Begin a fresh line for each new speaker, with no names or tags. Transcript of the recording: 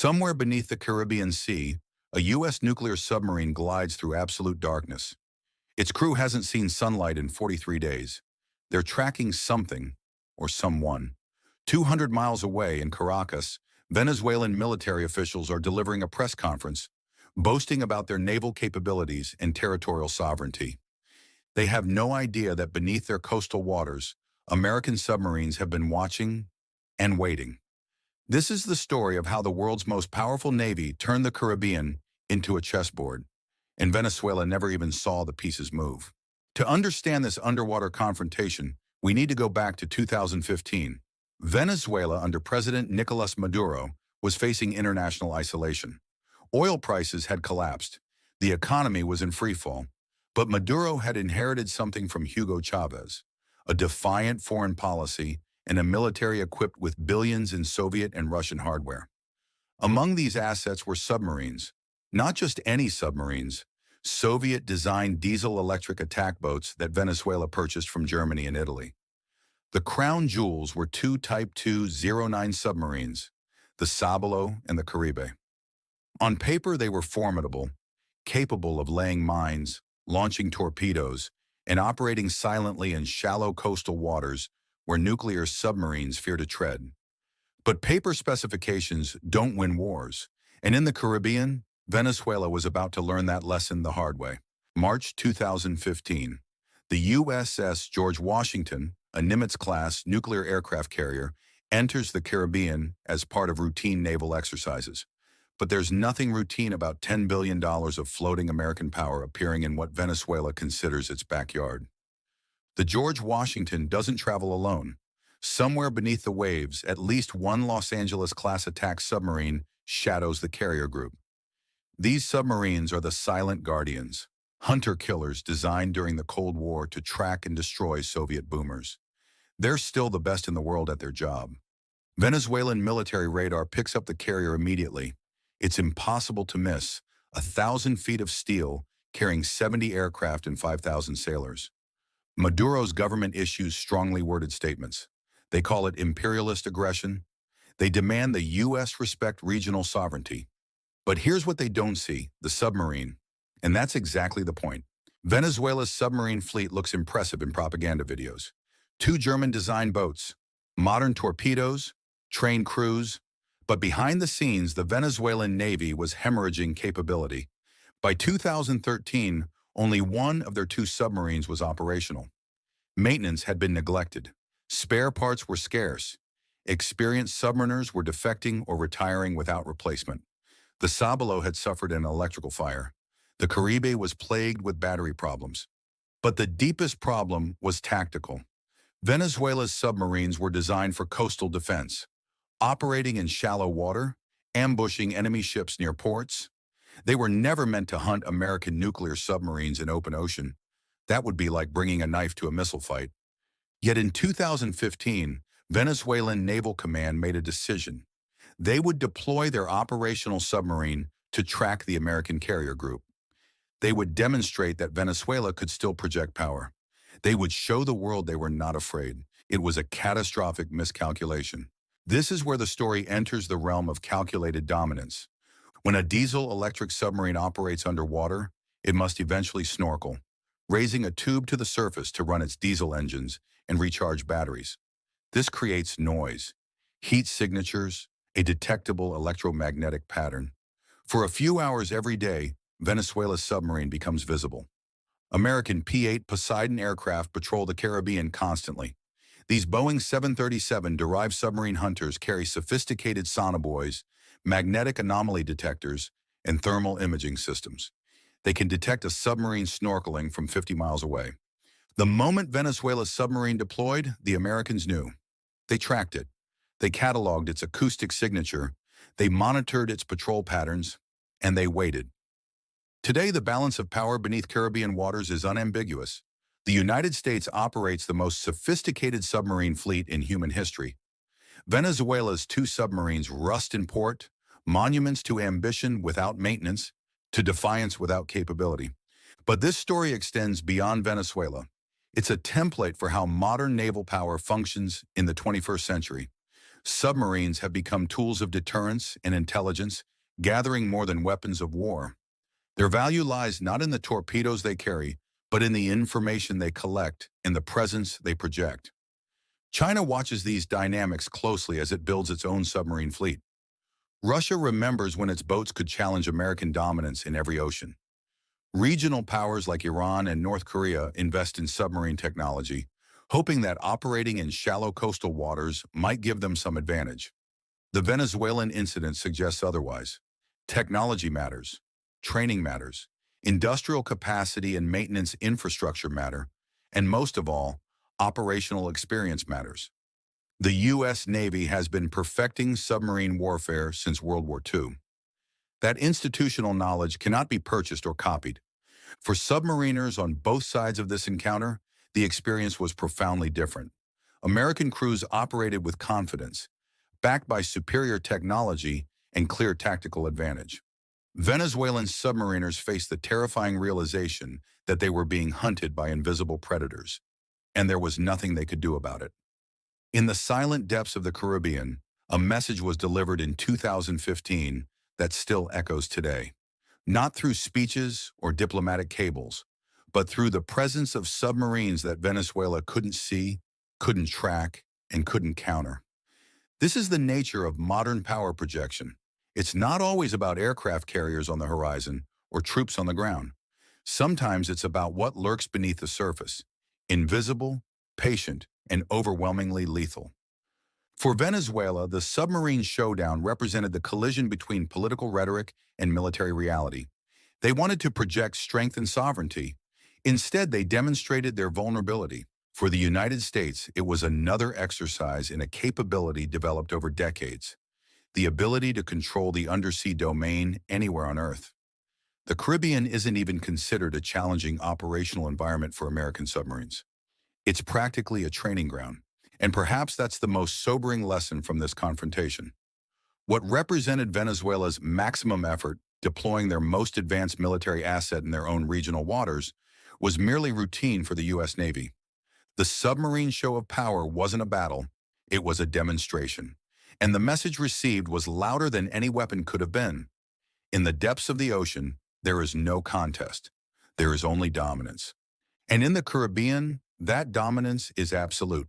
Somewhere beneath the Caribbean Sea, a U.S. nuclear submarine glides through absolute darkness. Its crew hasn't seen sunlight in 43 days. They're tracking something, or someone. 200 miles away in Caracas, Venezuelan military officials are delivering a press conference, boasting about their naval capabilities and territorial sovereignty. They have no idea that beneath their coastal waters, American submarines have been watching and waiting. This is the story of how the world's most powerful navy turned the Caribbean into a chessboard, and Venezuela never even saw the pieces move. To understand this underwater confrontation, we need to go back to 2015. Venezuela, under President Nicolas Maduro, was facing international isolation. Oil prices had collapsed. The economy was in freefall. But Maduro had inherited something from Hugo Chavez, a defiant foreign policy and a military equipped with billions in Soviet and Russian hardware. Among these assets were submarines, not just any submarines, Soviet-designed diesel-electric attack boats that Venezuela purchased from Germany and Italy. The crown jewels were two Type 209 submarines, the Sabalo and the Caribe. On paper, they were formidable, capable of laying mines, launching torpedoes, and operating silently in shallow coastal waters where nuclear submarines fear to tread. But paper specifications don't win wars, and in the Caribbean, Venezuela was about to learn that lesson the hard way. March 2015, the USS George Washington, a Nimitz-class nuclear aircraft carrier, enters the Caribbean as part of routine naval exercises. But there's nothing routine about $10 billion of floating American power appearing in what Venezuela considers its backyard. The George Washington doesn't travel alone. Somewhere beneath the waves, at least one Los Angeles-class attack submarine shadows the carrier group. These submarines are the silent guardians, hunter-killers designed during the Cold War to track and destroy Soviet boomers. They're still the best in the world at their job. Venezuelan military radar picks up the carrier immediately. It's impossible to miss, 1,000 feet of steel carrying 70 aircraft and 5,000 sailors. Maduro's government issues strongly worded statements. They call it imperialist aggression. They demand the U.S. respect regional sovereignty. But here's what they don't see, the submarine. And that's exactly the point. Venezuela's submarine fleet looks impressive in propaganda videos. 2 German-designed boats, modern torpedoes, trained crews. But behind the scenes, the Venezuelan Navy was hemorrhaging capability. By 2013, only one of their 2 submarines was operational. Maintenance had been neglected. Spare parts were scarce. Experienced submariners were defecting or retiring without replacement. The Sabalo had suffered an electrical fire. The Caribe was plagued with battery problems. But the deepest problem was tactical. Venezuela's submarines were designed for coastal defense, operating in shallow water, ambushing enemy ships near ports. They were never meant to hunt American nuclear submarines in open ocean. That would be like bringing a knife to a missile fight. Yet in 2015, Venezuelan Naval Command made a decision. They would deploy their operational submarine to track the American carrier group. They would demonstrate that Venezuela could still project power. They would show the world they were not afraid. It was a catastrophic miscalculation. This is where the story enters the realm of calculated dominance. When a diesel-electric submarine operates underwater, it must eventually snorkel, raising a tube to the surface to run its diesel engines and recharge batteries. This creates noise, heat signatures, a detectable electromagnetic pattern. For a few hours every day, Venezuela's submarine becomes visible. American P-8 Poseidon aircraft patrol the Caribbean constantly. These Boeing 737-derived submarine hunters carry sophisticated sonobuoys, magnetic anomaly detectors, and thermal imaging systems. They can detect a submarine snorkeling from 50 miles away. The moment Venezuela's submarine deployed, the Americans knew. They tracked it. They cataloged its acoustic signature. They monitored its patrol patterns, and they waited. Today, the balance of power beneath Caribbean waters is unambiguous. The United States operates the most sophisticated submarine fleet in human history. Venezuela's 2 submarines rust in port, monuments to ambition without maintenance, to defiance without capability. But this story extends beyond Venezuela. It's a template for how modern naval power functions in the 21st century. Submarines have become tools of deterrence and intelligence, gathering more than weapons of war. Their value lies not in the torpedoes they carry, but in the information they collect and the presence they project. China watches these dynamics closely as it builds its own submarine fleet. Russia remembers when its boats could challenge American dominance in every ocean. Regional powers like Iran and North Korea invest in submarine technology, hoping that operating in shallow coastal waters might give them some advantage. The Venezuelan incident suggests otherwise. Technology matters, training matters, industrial capacity and maintenance infrastructure matter, and most of all, operational experience matters. The U.S. Navy has been perfecting submarine warfare since World War II. That institutional knowledge cannot be purchased or copied. For submariners on both sides of this encounter, the experience was profoundly different. American crews operated with confidence, backed by superior technology and clear tactical advantage. Venezuelan submariners faced the terrifying realization that they were being hunted by invisible predators, and there was nothing they could do about it. In the silent depths of the Caribbean, a message was delivered in 2015 that still echoes today. Not through speeches or diplomatic cables, but through the presence of submarines that Venezuela couldn't see, couldn't track, and couldn't counter. This is the nature of modern power projection. It's not always about aircraft carriers on the horizon or troops on the ground. Sometimes it's about what lurks beneath the surface, invisible, patient, and overwhelmingly lethal. For Venezuela, the submarine showdown represented the collision between political rhetoric and military reality. They wanted to project strength and sovereignty. Instead, they demonstrated their vulnerability. For the United States, it was another exercise in a capability developed over decades, the ability to control the undersea domain anywhere on Earth. The Caribbean isn't even considered a challenging operational environment for American submarines. It's practically a training ground. And perhaps that's the most sobering lesson from this confrontation. What represented Venezuela's maximum effort, deploying their most advanced military asset in their own regional waters, was merely routine for the U.S. Navy. The submarine show of power wasn't a battle, it was a demonstration. And the message received was louder than any weapon could have been. In the depths of the ocean, there is no contest. There is only dominance. And in the Caribbean, that dominance is absolute.